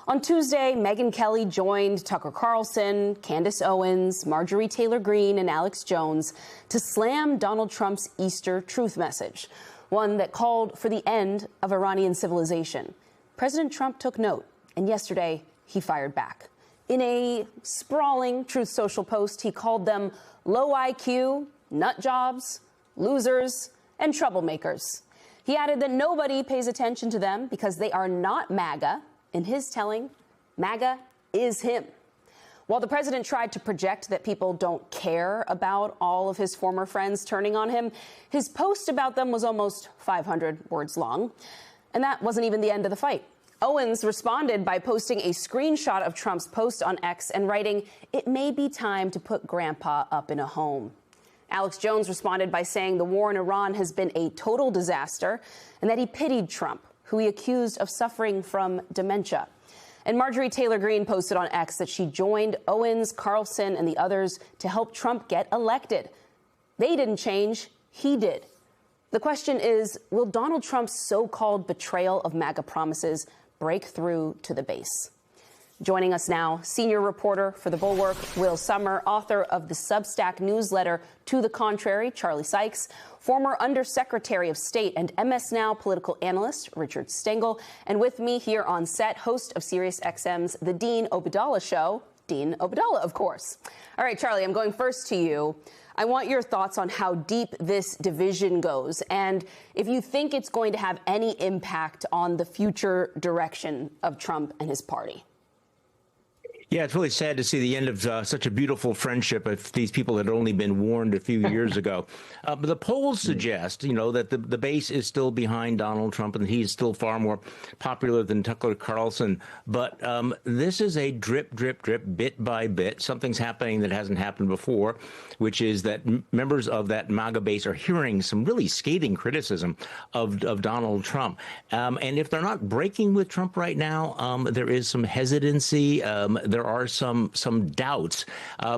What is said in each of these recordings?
On Tuesday, Megyn Kelly joined Tucker Carlson, Candace Owens, Marjorie Taylor Greene, and Alex Jones to slam Donald Trump's Easter truth message, one that called for the end of Iranian civilization. President Trump took note, and yesterday he fired back. In a sprawling Truth Social post, he called them low IQ, nut jobs, losers, and troublemakers. He added that nobody pays attention to them because they are not MAGA. In his telling, MAGA is him. While the president tried to project that people don't care about all of his former friends turning on him, his post about them was almost 500 words long. And that wasn't even the end of the fight. Owens responded by posting a screenshot of Trump's post on X and writing, "It may be time to put Grandpa up in a home." Alex Jones responded by saying the war in Iran has been a total disaster and that he pitied Trump, who he accused of suffering from dementia. And Marjorie Taylor Greene posted on X that she joined Owens, Carlson, and the others to help Trump get elected. They didn't change, he did. The question is, will Donald Trump's so-called betrayal of MAGA promises break through to the base? Joining us now, senior reporter for The Bulwark, Will Sommer, author of the Substack newsletter To the Contrary, Charlie Sykes, former Undersecretary of State and MS Now political analyst, Richard Stengel, and with me here on set, host of SiriusXM's The Dean Obeidallah Show, Dean Obeidallah, of course. All right, Charlie, I'm going first to you. I want your thoughts on how deep this division goes and if you think it's going to have any impact on the future direction of Trump and his party. Yeah, it's really sad to see the end of such a beautiful friendship if these people had only been warned a few years ago. But the polls suggest, that the base is still behind Donald Trump and he's still far more popular than Tucker Carlson. But this is a drip, drip, drip, bit by bit. Something's happening that hasn't happened before, which is that members of that MAGA base are hearing some really scathing criticism of Donald Trump. And if they're not breaking with Trump right now, there is some hesitancy. There are some doubts.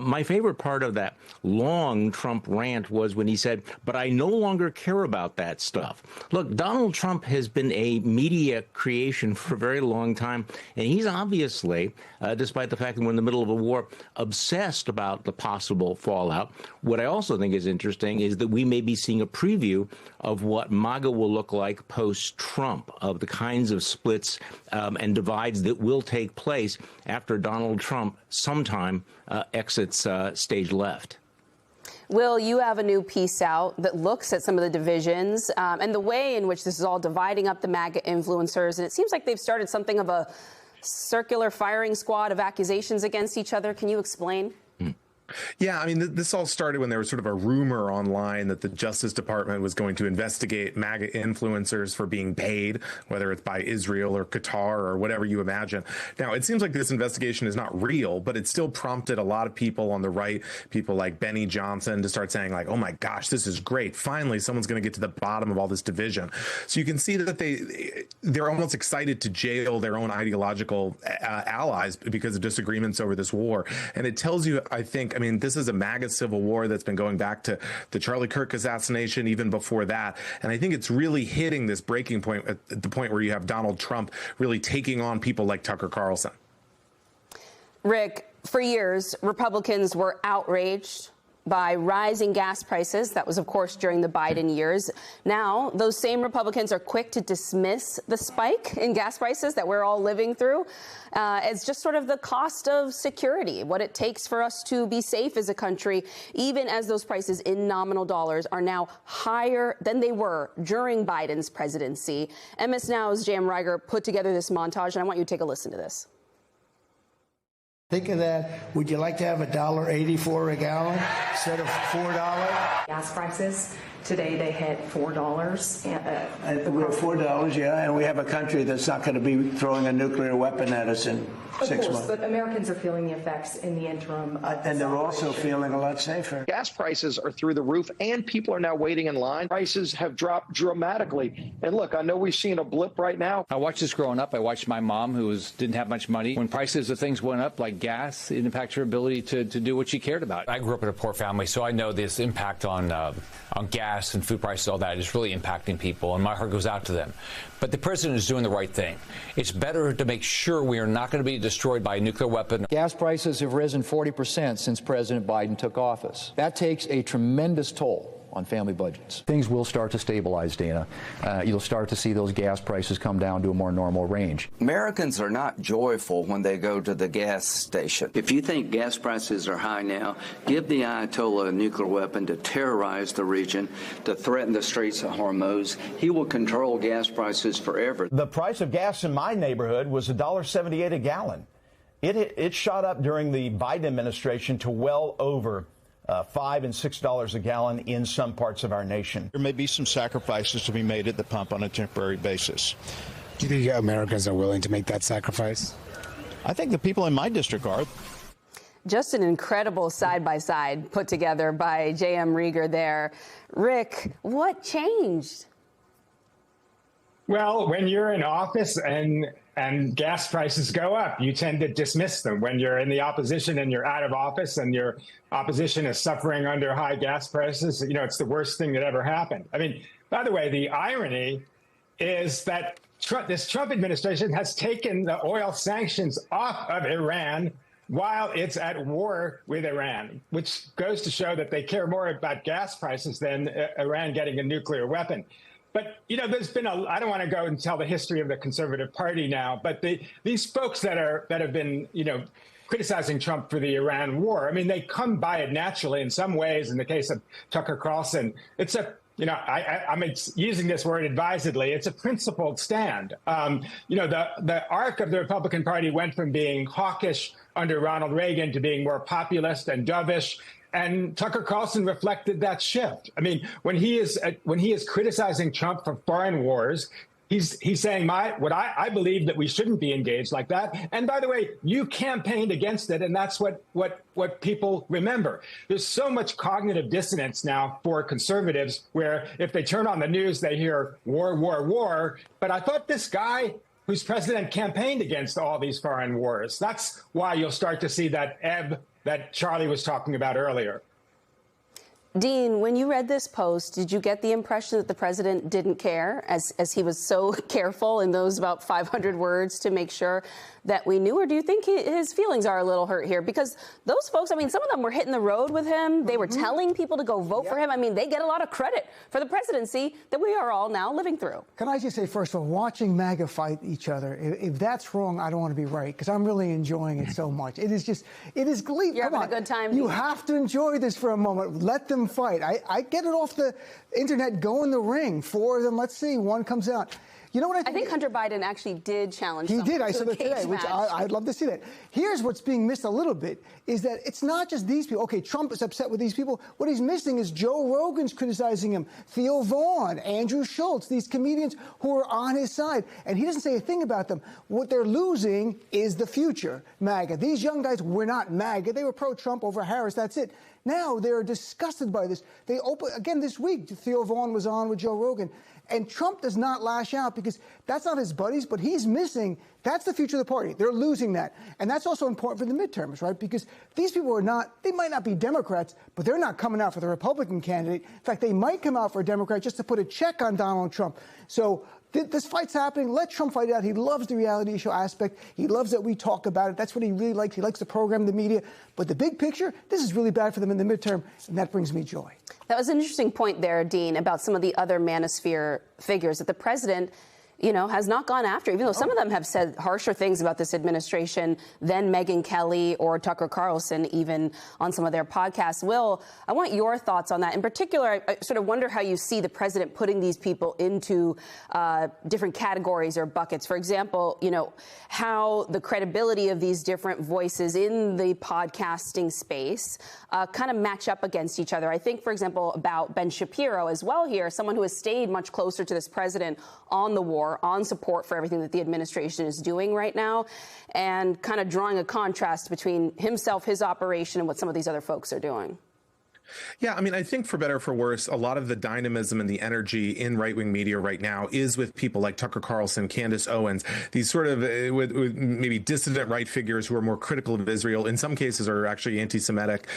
My favorite part of that long Trump rant was when he said, "But I no longer care about that stuff." Look, Donald Trump has been a media creation for a very long time, and he's obviously, despite the fact that we're in the middle of a war, obsessed about the possible fallout. What I also think is interesting is that we may be seeing a preview of what MAGA will look like post-Trump, of the kinds of splits and divides that will take place after Donald Trump sometime exits stage left. Will, you have a new piece out that looks at some of the divisions and the way in which this is all dividing up the MAGA influencers. And it seems like they've started something of a circular firing squad of accusations against each other. Can you explain? Yeah, I mean, this all started when there was sort of a rumor online that the Justice Department was going to investigate MAGA influencers for being paid, whether it's by Israel or Qatar or whatever you imagine. Now, it seems like this investigation is not real, but it still prompted a lot of people on the right, people like Benny Johnson, to start saying like, oh my gosh, this is great. Finally, someone's going to get to the bottom of all this division. So you can see that they're almost excited to jail their own ideological allies because of disagreements over this war. And it tells you, I think, this is a MAGA civil war that's been going back to the Charlie Kirk assassination, even before that. And I think it's really hitting this breaking point at the point where you have Donald Trump really taking on people like Tucker Carlson. Rick, for years, Republicans were outraged by rising gas prices. That was, of course, during the Biden years. Now, those same Republicans are quick to dismiss the spike in gas prices that we're all living through as just sort of the cost of security, what it takes for us to be safe as a country, even as those prices in nominal dollars are now higher than they were during Biden's presidency. MS Now's J.M. Reiger put together this montage, and I want you to take a listen to this. Think of that. Would you like to have $1.84 a gallon instead of $4? Gas prices today, they hit $4. We're $4, yeah, and we have a country that's not going to be throwing a nuclear weapon at us in 6 months. But Americans are feeling the effects in the interim. And they're also feeling a lot safer. Gas prices are through the roof, and people are now waiting in line. Prices have dropped dramatically. And look, I know we've seen a blip right now. I watched this growing up. I watched my mom, who didn't have much money. When prices of things went up, like gas. It impacts her ability to do what she cared about. I grew up in a poor family, so I know this impact on gas and food prices, all that is really impacting people, and my heart goes out to them. But the president is doing the right thing. It's better to make sure we are not going to be destroyed by a nuclear weapon. Gas prices have risen 40% since President Biden took office. That takes a tremendous toll on family budgets. Things will start to stabilize, Dana. You'll start to see those gas prices come down to a more normal range. Americans are not joyful when they go to the gas station. If you think gas prices are high now, give the Ayatollah a nuclear weapon to terrorize the region, to threaten the Straits of Hormuz. He will control gas prices forever. The price of gas in my neighborhood was $1.78 a gallon. It shot up during the Biden administration to well over $5 and $6 a gallon in some parts of our nation. There may be some sacrifices to be made at the pump on a temporary basis. Do you think Americans are willing to make that sacrifice? I think the people in my district are. Just an incredible side-by-side put together by J.M. Rieger there. Rick, what changed? Well, when you're in office and gas prices go up, you tend to dismiss them. When you're in the opposition and you're out of office and your opposition is suffering under high gas prices, it's the worst thing that ever happened. I mean, by the way, the irony is that this Trump administration has taken the oil sanctions off of Iran while it's at war with Iran, which goes to show that they care more about gas prices than Iran getting a nuclear weapon. But, there's been I don't want to go and tell the history of the Conservative Party now, but these folks that have been, criticizing Trump for the Iran war, I mean, they come by it naturally in some ways. In the case of Tucker Carlson, it's I'm using this word advisedly. It's a principled stand. The arc of the Republican Party went from being hawkish under Ronald Reagan to being more populist and dovish. And Tucker Carlson reflected that shift. I mean, when he is criticizing Trump for foreign wars, he's saying I believe that we shouldn't be engaged like that. And by the way, you campaigned against it, and that's what people remember. There's so much cognitive dissonance now for conservatives, where if they turn on the news, they hear war, war, war. But I thought this guy who's president campaigned against all these foreign wars. That's why you'll start to see that ebb that Charlie was talking about earlier. Dean, when you read this post, did you get the impression that the president didn't care, as he was so careful in those about 500 words to make sure that we knew? Or do you think his feelings are a little hurt here? Because those folks, I mean, some of them were hitting the road with him. They were telling people to go vote for him. I mean, they get a lot of credit for the presidency that we are all now living through. Can I just say, first of all, watching MAGA fight each other, if that's wrong, I don't want to be right, because I'm really enjoying it so much. It is glee. You're having a good time. You have to enjoy this for a moment. Let them fight. I get it off the internet. Go in the ring. 4 of them. Let's see. One comes out. You know what I think Hunter Biden actually did challenge. He did. I saw that today, which I'd love to see that. Here's what's being missed a little bit is that it's not just these people. Okay, Trump is upset with these people. What he's missing is Joe Rogan's criticizing him, Theo Vaughn, Andrew Schultz, these comedians who are on his side. And he doesn't say a thing about them. What they're losing is the future, MAGA. These young guys were not MAGA. They were pro-Trump over Harris. That's it. Now they're disgusted by this. They open again this week. Theo Vaughn was on with Joe Rogan. And Trump does not lash out because that's not his buddies, but he's missing. That's the future of the party. They're losing that. And that's also important for the midterms, right? Because these people are not, they might not be Democrats, but they're not coming out for the Republican candidate. In fact, they might come out for a Democrat just to put a check on Donald Trump. So this fight's happening. Let Trump fight it out. He loves the reality show aspect. He loves that we talk about it. That's what he really likes. He likes to program the media. But the big picture, this is really bad for them in the midterm, and that brings me joy. That was an interesting point there, Dean, about some of the other manosphere figures that the president, has not gone after, even though some of them have said harsher things about this administration than Megyn Kelly or Tucker Carlson, even on some of their podcasts. Will, I want your thoughts on that. In particular, I sort of wonder how you see the president putting these people into different categories or buckets. For example, how the credibility of these different voices in the podcasting space kind of match up against each other. I think, for example, about Ben Shapiro as well here, someone who has stayed much closer to this president on the war, on support for everything that the administration is doing right now, and kind of drawing a contrast between himself, his operation, and what some of these other folks are doing. Yeah, I mean, I think for better or for worse, a lot of the dynamism and the energy in right-wing media right now is with people like Tucker Carlson, Candace Owens, these sort of with maybe dissident right figures who are more critical of Israel, in some cases are actually anti-Semitic.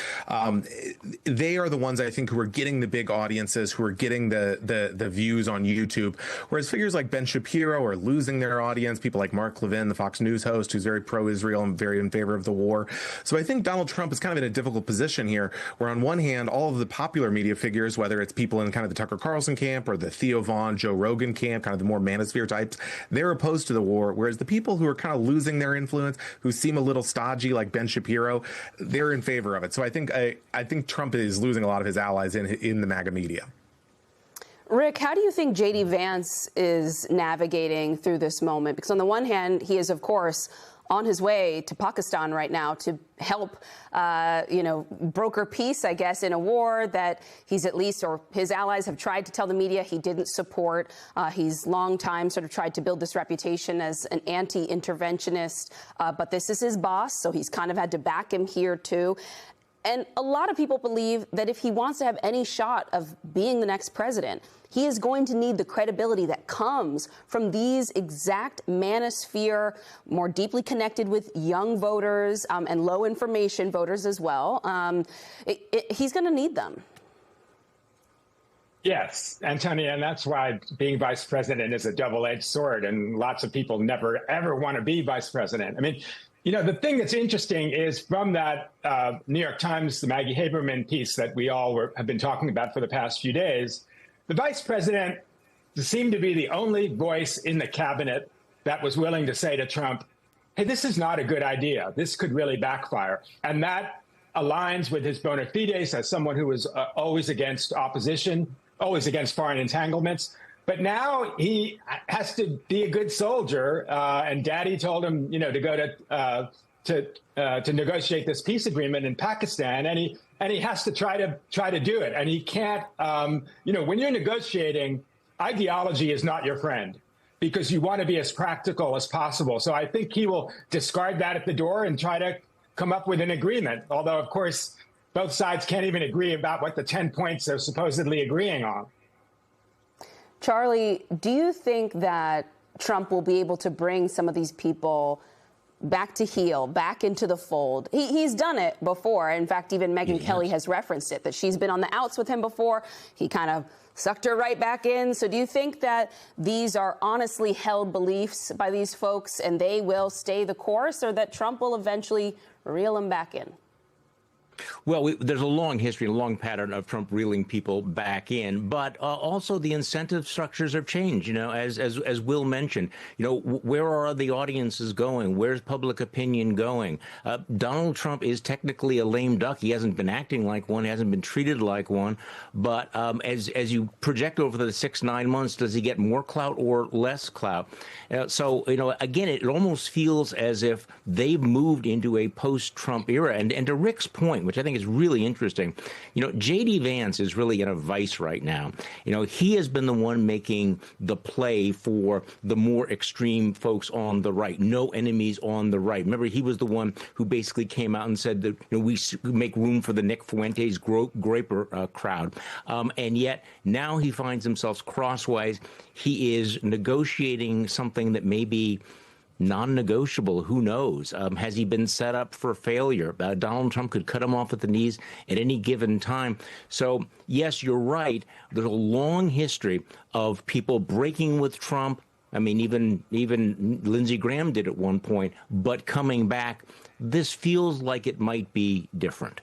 They are the ones, I think, who are getting the big audiences, who are getting the views on YouTube, whereas figures like Ben Shapiro are losing their audience, people like Mark Levin, the Fox News host, who's very pro-Israel and very in favor of the war. So I think Donald Trump is kind of in a difficult position here, where on one hand, all of the popular media figures, whether it's people in kind of the Tucker Carlson camp or the Theo Vaughn, Joe Rogan camp, kind of the more manosphere types, they're opposed to the war, whereas the people who are kind of losing their influence, who seem a little stodgy, like Ben Shapiro, they're in favor of it. So I think Trump is losing a lot of his allies in the MAGA media. Rick, how do you think J.D. Vance is navigating through this moment? Because on the one hand, he is, of course, on his way to Pakistan right now to help, broker peace, I guess, in a war that he's at least, or his allies have tried to tell the media he didn't support. He's long time sort of tried to build this reputation as an anti-interventionist, but this is his boss, so he's kind of had to back him here, too. And a lot of people believe that if he wants to have any shot of being the next president, he is going to need the credibility that comes from these exact manosphere, more deeply connected with young voters and low information voters as well. He's going to need them. Yes, Antonia, and that's why being vice president is a double-edged sword, and lots of people never, ever want to be vice president. I mean, the thing that's interesting is from that New York Times, the Maggie Haberman piece that we all have been talking about for the past few days, the vice president seemed to be the only voice in the cabinet that was willing to say to Trump, hey, this is not a good idea. This could really backfire. And that aligns with his bona fides as someone who was always against opposition, always against foreign entanglements. But now he has to be a good soldier, and Daddy told him, to go to negotiate this peace agreement in Pakistan, and he has to try to do it, and he can't. When you're negotiating, ideology is not your friend, because you want to be as practical as possible. So I think he will discard that at the door and try to come up with an agreement. Although, of course, both sides can't even agree about what the 10 points they're supposedly agreeing on. Charlie, do you think that Trump will be able to bring some of these people back to heel, back into the fold? He's done it before. In fact, even Megyn Kelly has referenced it, that she's been on the outs with him before. He kind of sucked her right back in. So do you think that these are honestly held beliefs by these folks and they will stay the course, or that Trump will eventually reel them back in? Well, there's a long history, a long pattern of Trump reeling people back in, but also the incentive structures have changed. As Will mentioned, where are the audiences going? Where's public opinion going? Donald Trump is technically a lame duck. He hasn't been acting like one, hasn't been treated like one. But as you project over the 6-9 months, does he get more clout or less clout? Again, it almost feels as if they've moved into a post-Trump era. And to Rick's point, which I think is really interesting, J.D. Vance is really in a vice right now. He has been the one making the play for the more extreme folks on the right, no enemies on the right. Remember, he was the one who basically came out and said that we make room for the Nick Fuentes Graper crowd. And yet now he finds himself crosswise. He is negotiating something that may be non-negotiable. Who knows? Has he been set up for failure? Donald Trump could cut him off at the knees at any given time. So, yes, you're right. There's a long history of people breaking with Trump. I mean, even Lindsey Graham did at one point, but coming back. This feels like it might be different.